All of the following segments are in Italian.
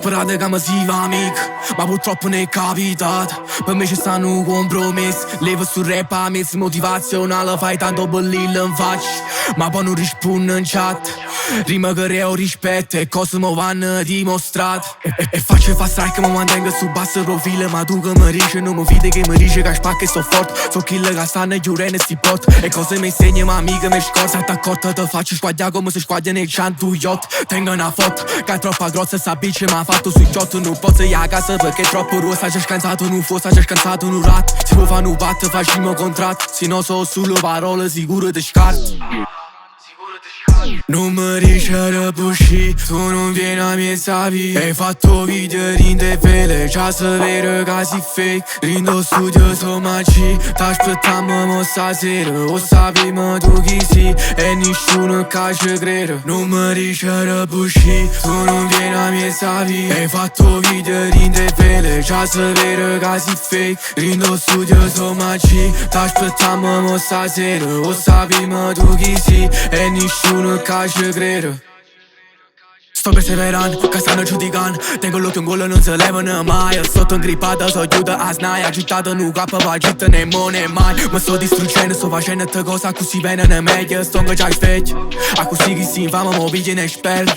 disperată ca măsiva amic, ma purtroppo ne è capitato. Per me ci stanno un compromesso, levo sul rap a mezzo motivazionale, fai tanto bellillo in faccia, ma poi non rispondo in chat. Rima che reo rispetto e cose mi vanno dimostrate. E faccio fa strike, mi mantengo su basso profilo, ma tu che mi dici non mi fidi che mi dici che spacca e sto forte. So kill che stanno giurendo e sti pot, e cose mi insegni ma amica mi scorsa. T'accorta te faccio squagliare come se squaglia nel cianto yacht. Tengo una foto che è troppo grossa, sta bitch mi ha fatto sui shot. Non posso ir a casa perché è troppo rossa. Già scansato un fuoco, già scansato un rat. Se vuoi fare un patto facciamo contratto, se no so solo parole sicuro ti scarto. Non mi dice da busci, tu non vieni a mezza via. Hai fatto video rinde vele, già si vede che si fake. Rindo studio so maci, t'aspettiamo mo stasera. O sappiamo tu chi sei e nessuno che ci crede. Non mi dice da busci, tu non vieni a mezza via. Hai fatto video rinde vele, già si vede che si fake. Rindo studio so maci, t'aspettiamo mo stasera. O sappiamo tu chi sei e nessuno che ci crede. Sto perseverando, che stanno giudicando. Tengo l'occhio in gola, non si levano mai. Sotto ingripata, so chiusa a snaia. Agitata in un capo, va gitta né mo né mai. Mi sto distruggendo, sto facendo te cose così vengono meglio. Sto già in specchio, a così che si infama, mo pigli nel spello.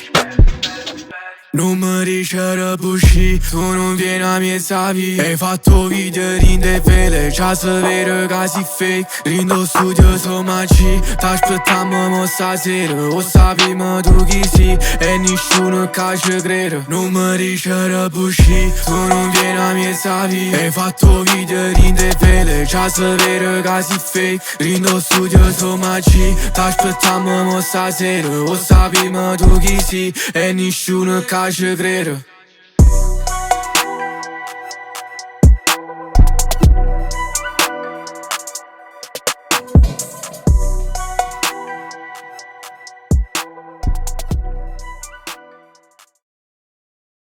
Non mi dice da busci, tu non vieni a mezza via. Hai fatto video rinde vele, già si vede che si fake. Rindo studio so maci, t'aspettiamo mo stasera. O sappiamo tu chi sei e nessuno che ci crede. Non mi dice da busci, tu non vieni a mezza via. Hai fatto video rinde vele, già si vede che si fake. Rindo studio so maci, t'aspettiamo mo stasera. O sappiamo tu chi sei e nessuno che ci crede.